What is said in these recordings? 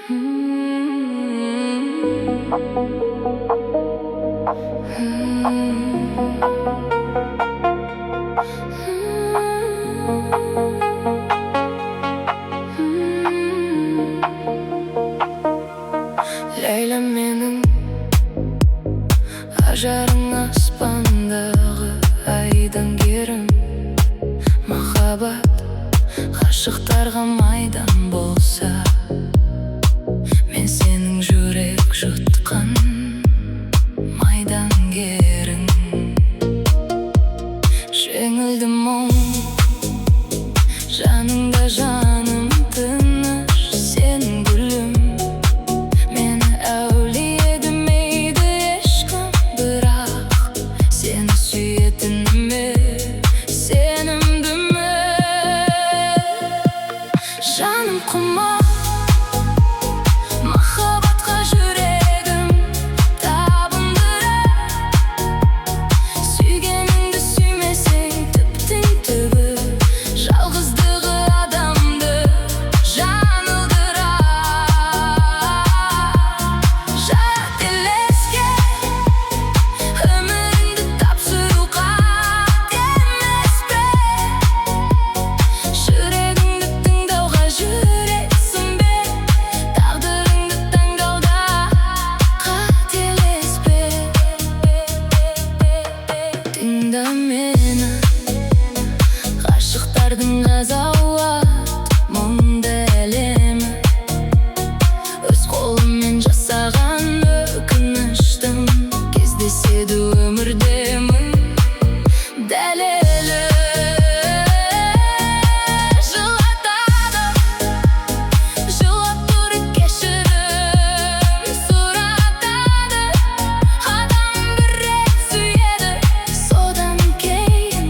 Лейла менің ажарың аспандағы айдан керім. Махаббат ғашықтарға майдан болса, мен сенің жүрек жұтқан майдангерің. Жеңілді мұң жаныңда, жаным тыныш сенің гүлім. Мені әулие демейді ешкім, бірақ сені сүйетініме сенімдімін. Жаным құмар махаббатқа жүрегім табындырар. Сүйгеніңді сүймесең түптің түбі, жалғыздығы адамды жаңылдырар. Жателеске өміріңді тапсыру қат емес пе? Жүрегіңді тыңдауға жүрексің бе? Тағдырыңды таңдауда қателеспе. Тыңда мені, ғашықтардың азауат мұңды әлемі. Өз қолыммен жасаған өкініштің кездеседі өмірде мың дәлелі. Жылатады, жылап тұрып кешірім сұратады. Адам бір рет сүйеді, содан кейін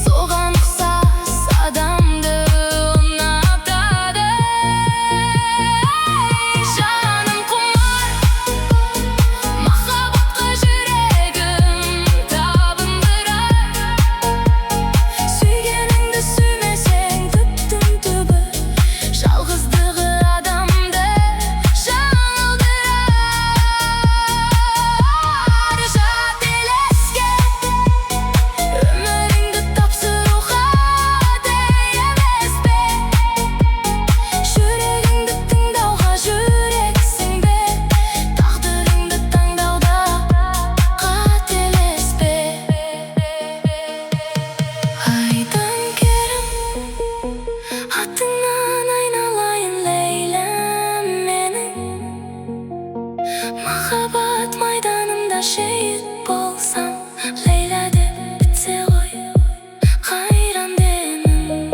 соған ұқсас адамды ұнатады. Жаным құмар махаббатқа жүрегім табындырар. Сүйгеніңді сүймесең түптің түбі, жалғыздығы адамды жаңылдырар. Жателеске өміріңді тапсыру қат емес пе? Жүрегіңді тыңдауға жүрексің бе? Тағдырыңды таңдауда қателеспе. Айдан керім атыңнан айналайын, Лейлам менің. Махаббат майданында шейіт болсам, Лейла деп бітсе ғой қайран демім.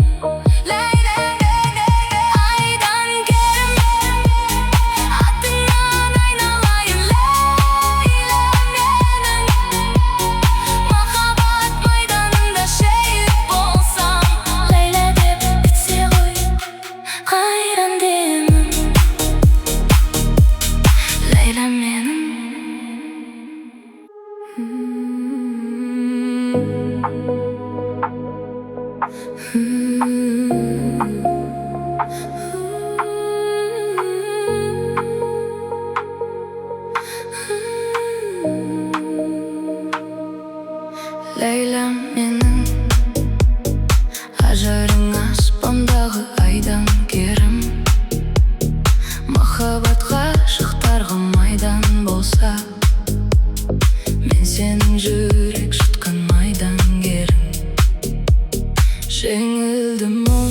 Айдан керім атыңнан айналайын, Лейлам менің. Махаббат майданында шейіт болсам, Лейла деп бітсе ғой қайран демім. Лейла менің. Лейла менің ажарың аспандағы айдан керім. Махаббат ғашықтарға майдан болса, мен сенің жүрек жұтқан майдангерің. Жеңілді мұң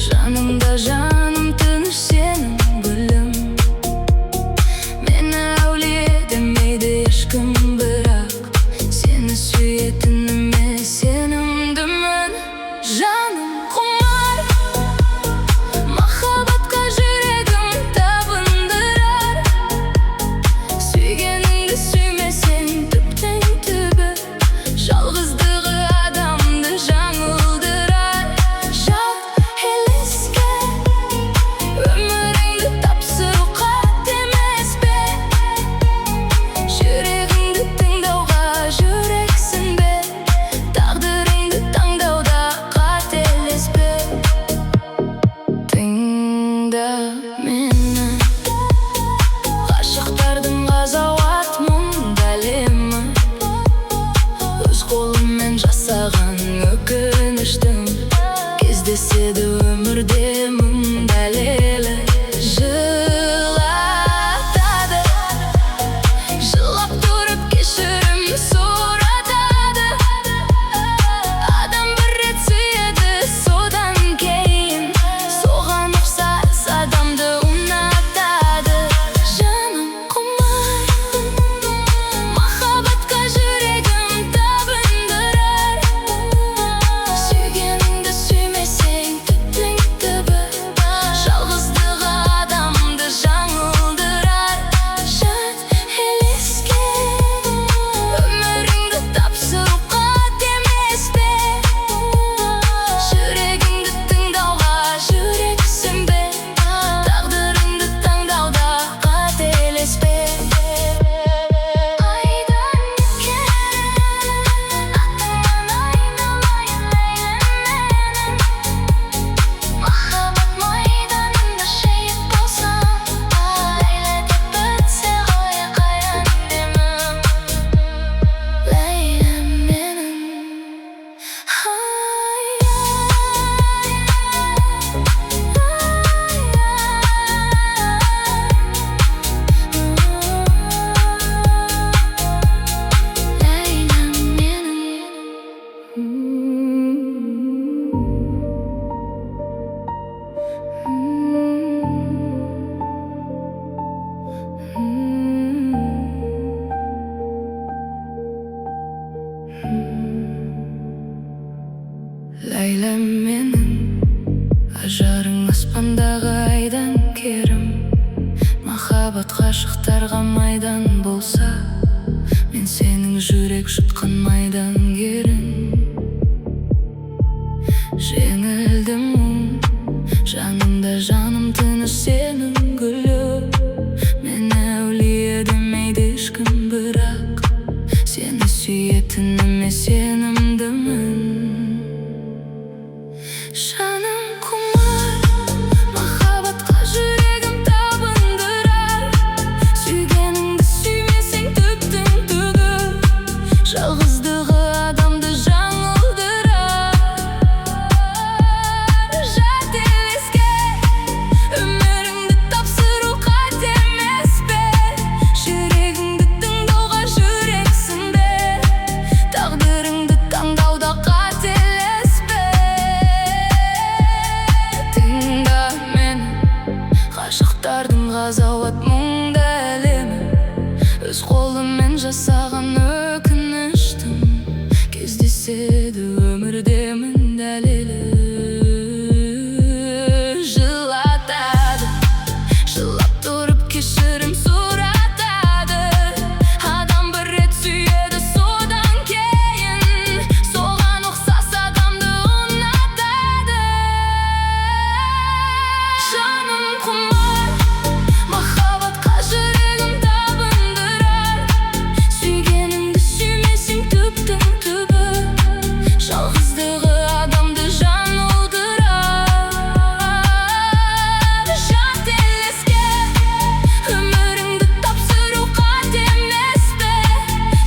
жаныңда, жаным тыныш сенің гүлім. Мені әулие демейді ешкім, бірақ сені сүйетініме сенімдімін. Жаным құмар махаббатқа жүрегім табындырар. Сүйгеніңді сүймесең түптің түбі, жалғыздығы адамды жаңылдырар. Жателеске өмірде мың дәлелі. Жылатады, жылап тұрып кешірім сұратады. Адам бір рет сүйеді, содан кейін соған ұқсас адамды ұнатады. Жаным құмар, махаббатқа жүрегім табындырар. Сүйгеніңді сүймесең түптің түбі, жалғыздығы адамды жаңылдырар. Жат елеске өміріңді тапсыру қат емес пе? Жүрегіңді тыңдауға жүрексің бе? Тағдырыңды таңдауда қателеспе. Айдан кеткен атыңнан айналайын ләйлім менің. Махаббат майданында шейіт болсам, ләйлә деп бітсе ғой қайран демім. Ләйлім менің. Ләйләм менің, ажарың аспандағы айдан керім. Махаббат ғашықтарға майдан болса, мен сенің жүрек жұтқан майдангерің. Жеңілдім мұң, жанымда жаным тыныш сенің гүлі. Мен әулие демейді ешкім, бірақ сені сүйетініме сенімдімін. Жаным құмар, махаббатқа жүрегім табындырар. Сүйгеніңді сүймесең түптің түбі, жалғыздығы адамды жаңылдырар. Жат елеске өміріңді тапсыру қат емес пе? Жүрегіңді тыңдауға жүрексің бе? Тағдырыңды таңдауда қателеспе. Тыңда мені, ғашықтардың ғазауат мұңды әлемі. Өз қолыммен жасаған өкініштің кездеседі өмірде мың дәлелі. Жылатады, жылап тұрып кешірім сұратады. Адам бір рет сүйеді, содан кейін соған ұқсас адамды ұнатады. Жаным құмар, махаббатқа жүрегім табындырар. Сүйгеніңді сүймесең түптің түбі, жалғыздығы адамды жаңылдырар. Жат елеске өміріңді тапсыру қат емес пе?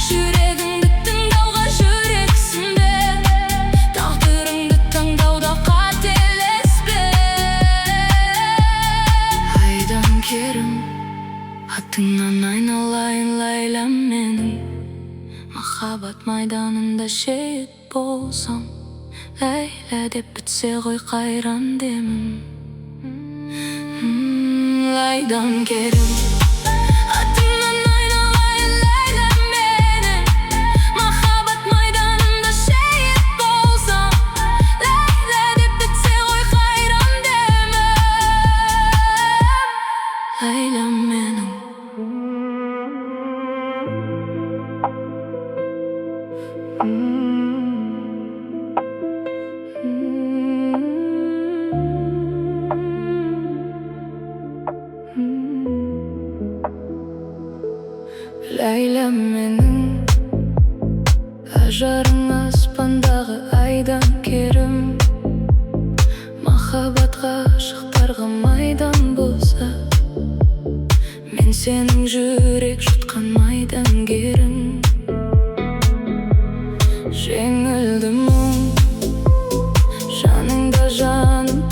Жүрегіңді тыңдауға жүрексің бе? Тағдырыңды таңдауда қателеспе. Айдан керім, атыңнан айналайын ләйләм менің. Махаббат майданында шейіт болсам, ләйлә деп бітсе ғой қайран демім. Айдан керім, атыңнан айналайын ләйләм менің. Махаббат майданында шейіт болсам, ләйлә деп бітсе ғой қайран демім. Ләйләм менің. Ләйләм менің, ажарың аспандағы айдан керім. Махаббат ғашықтарға майдан болса, мен сенің жүрек жұтқан майдангерің. Жеңілді мұң, жаныңда жаным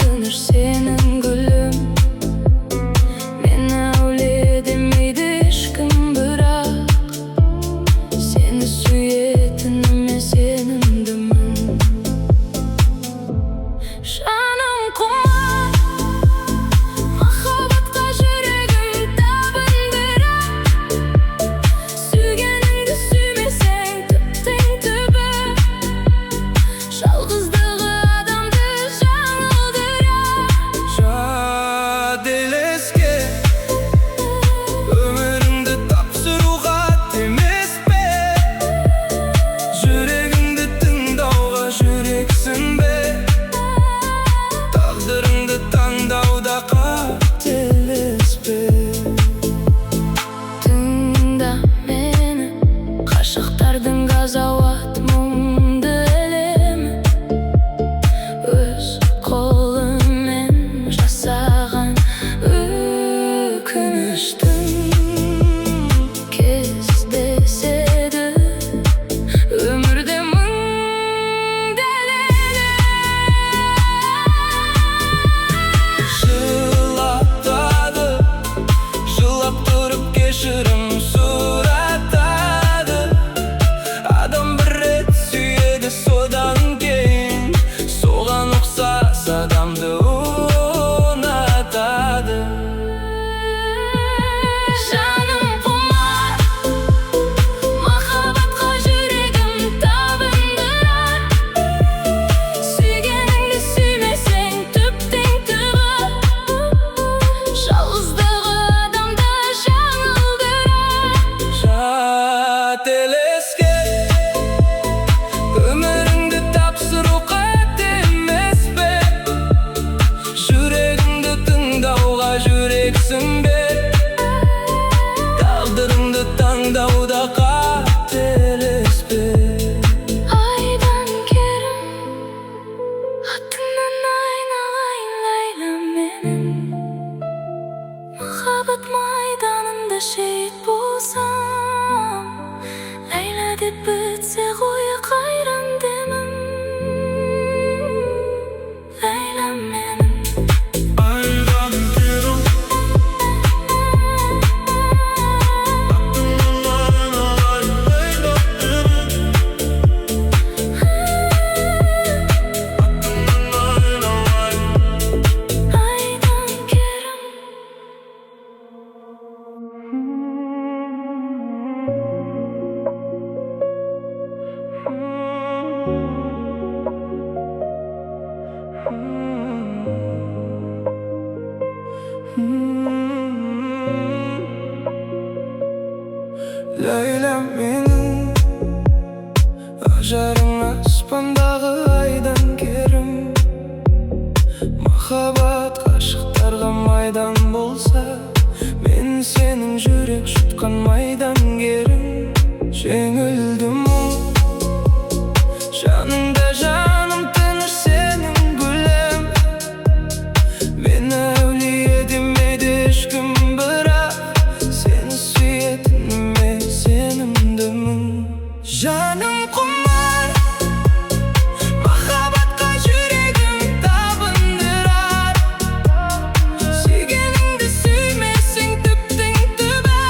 жүрексің бе? Тағдырыңды таңдауда қателеспе. Айдан керім, атыңнан айналайын Ләйлә менің. Махаббат майданында шейіт болсам, Ләйлә деп бітсе ғой қайран демім. Ләйлә менің. Айдан керім, атыңнан айналайын Ләйлә менің. Атыңнан айналайын. Айдан керім. Ләйлә менің, ажарың аспандағы айдан керім. Махаббат ғашықтарға майдан болса, мен сенің жүрек жұтқан майдангерің. Жеңілдім мұң, жаныңда жаным тыныш сенің гүлім. Мені әулие демейді ешкім, бірақ сені сүйетініме сенімдімін. Жаным құмар, махаббатқа жүрегім табындырар. Сүйгеніңді сүймесең түптің түбі,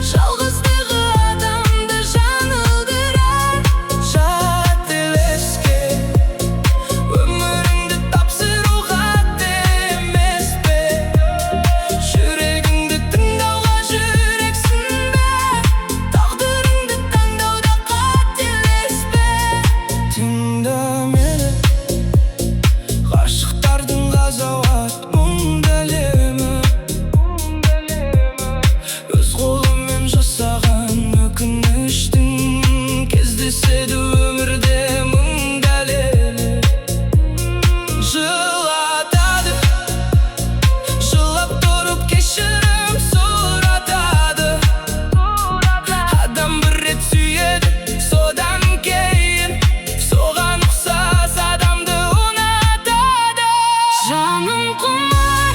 жалғыздығы адамды жаңылдырар. Жателеске өміріңді тапсыруға емес пе? Жүрегіңді тыңдауға жүрексің бе? Тағдырыңды таңдауда қателеспе. Тыңда мені, ғашықтардың ғазауат мұңды әлемі. Өз қолыммен жасаған өкініштің кездеседі өмірде мың дәлелі. Жылатады, жылап тұрып кешірім сұратады. Адам бір рет сүйеді, содан кейін соған ұқсас адамды ұнатады. Жаным құмар,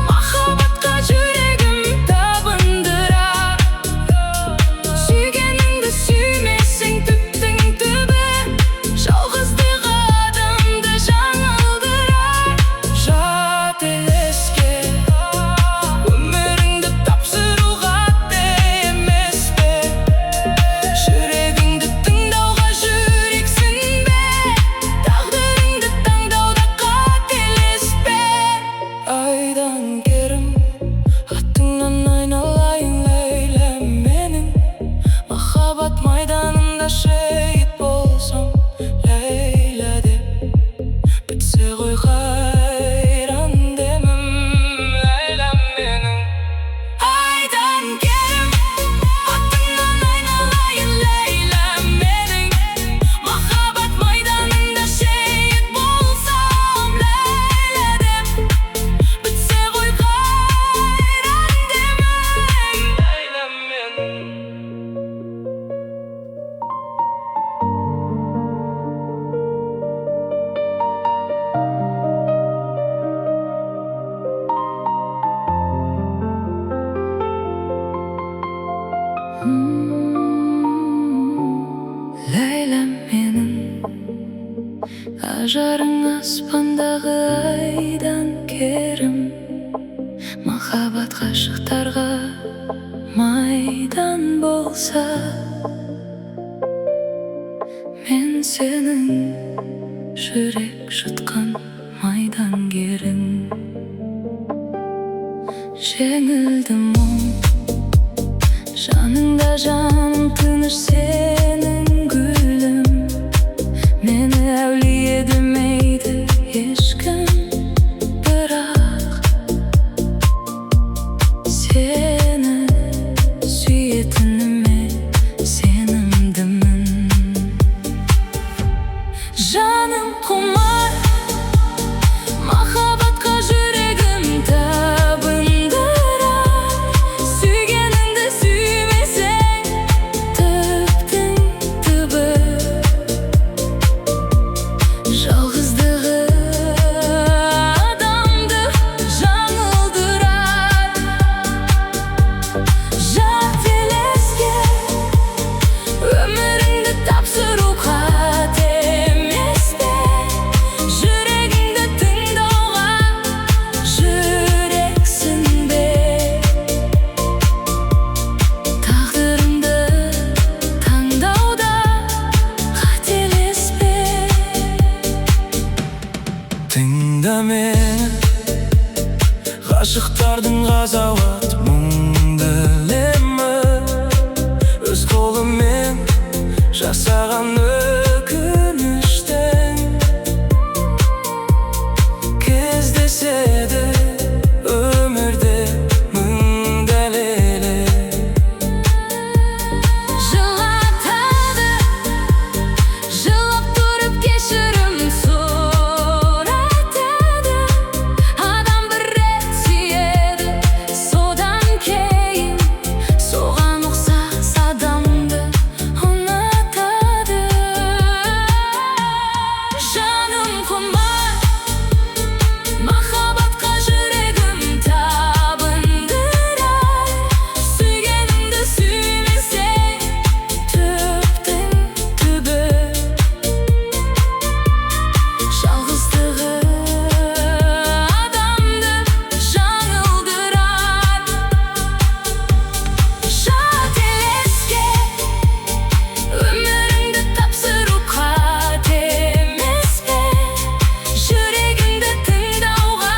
махаббатқа жүрегім табындырар. Сүйгеніңді сүймесең түптің түбі, жалғыздығы адамды жаңылдырар. Жателеске өміріңді тапсыруға емес пе? Жүрегіңді тыңдауға жүрексің бе? Тағдырыңды таңдауда қателеспе. Айдан керім, атыңнан айналайын Ләйлә менің. Махаббат майданында шейіт болсам, Ләйлә деп бітсе ғой қайран демім. Ләйлә менің. Айдан керім, атыңнан айналайын Ләйлә менің. Махаббат майданында шейіт болсам, Ләйлә деп бітсе ғой қайран демім. Ләйлә менің. Ләйлә менің, ажарың аспандағы айдан керім. Махаббат ғашықтарға майдан болса, мен сенің жүрек жұтқан майдангерің. Жеңілдім мұң, жаныңда жаным тыныш сенің гүлім. Мені әулие демейді ешкім, бірақ сені сүйетініме сенімдімін. Жаным құмар, махаббатқа жүрегім табы Ғашықтардың ғазауат мұңды лемі, өз қолымен жасаған өкініштен кездеседі өмірде мың дәлелі. Жылатады, жылап тұрып кешірім сұратады. Адам бір рет сүйеді, содан кейін соған ұқсас адамды ұнатады. Жаным құмар, махаббатқа жүрегім табындырар. Сүйгенімді сүймесең, түптің түбі жалғыздығы адамды жаңылдырар. Жателеске өміріңді тапсыру қате емес пе? Жүрегіңді тыңдауға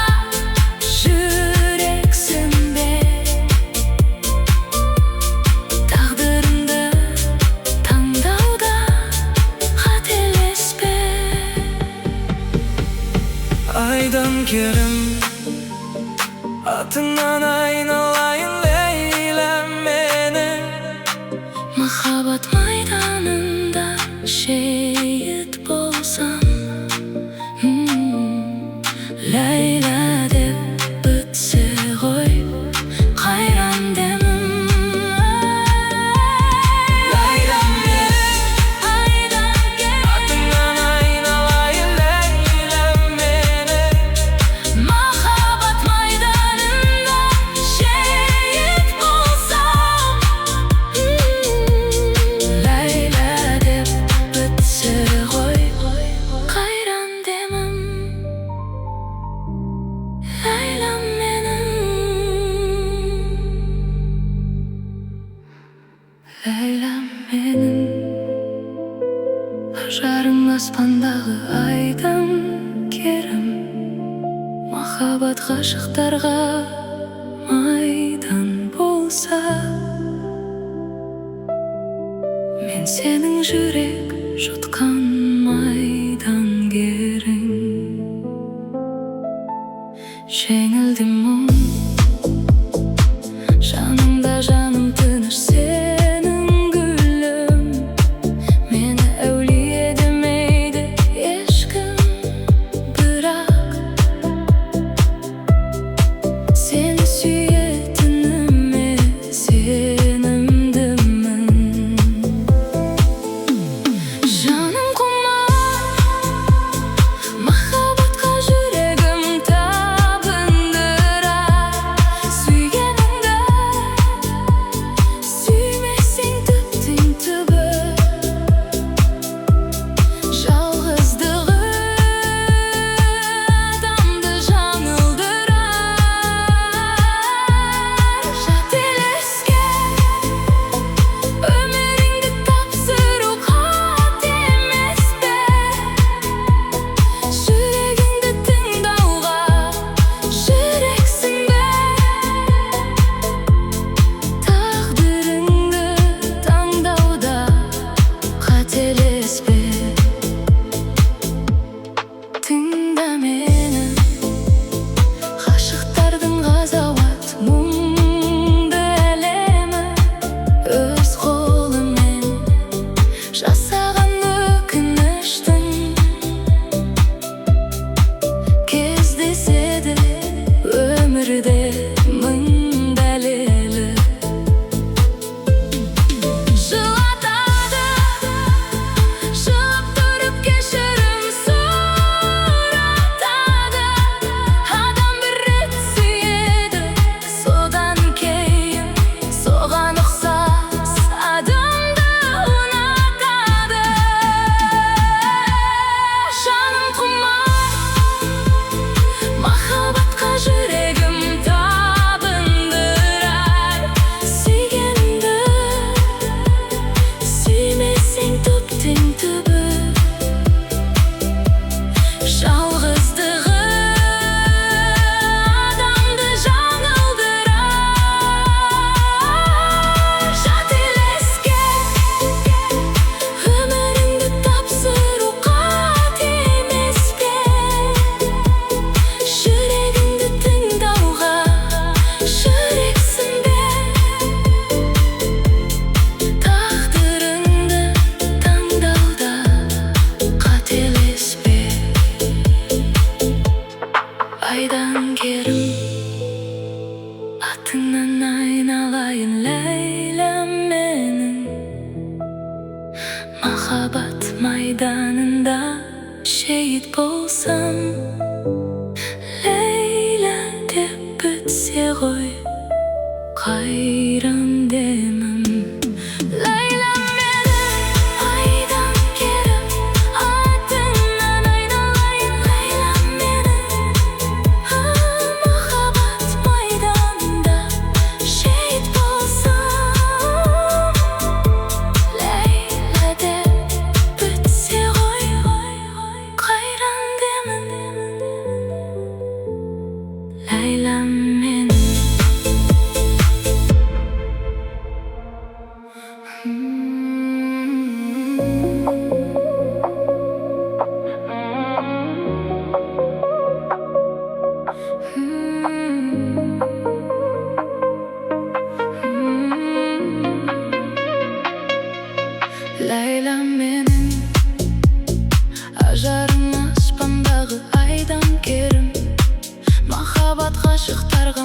жүрексің бе? Тағдырыңды таңдауда қателеспе. Айдан керім, атыңнан айналайын Лейлам менің. Махаббат майданында шейіт болсам, Ләйла деп бітсе ғой қайран демім. Лейлам менің, Айдан кел, атыңнан айналайын Лейлам менің. махаббат майданында шейіт болсам, Ләйла деп бітсе ғой қайран демім. Ләйлам менің, Ләйлам менің, ажарың аспандағы айдан керім. Махаббат ғашықтарға майдан болса, мен сенің жүрек жұтқан майдангерің. Жеңілдім мұң, жанымда жаным тыныш сенің гүлім. Мені әулие демейді ешкім, бірақ сені сүйетініме сенімдімін. Жаным құмар, махаббатқа жүрегім табындырар. Қайдан керім, атыңнан айналайын Ләйлә менің. Махаббат майданында шейіт болсам, Ләйлә деп бітсе ғой қайран демім. Ләйлә менің, айдан керім, атыңнан айналайын Ләйлә менің. Махаббат майданында шейіт болсам, Ләйлә деп бітсе ғой қайран демім. Ләйлә менің. Ләйлә менің, ажарың аспандағы айдан керім, махаббат ғашықтарға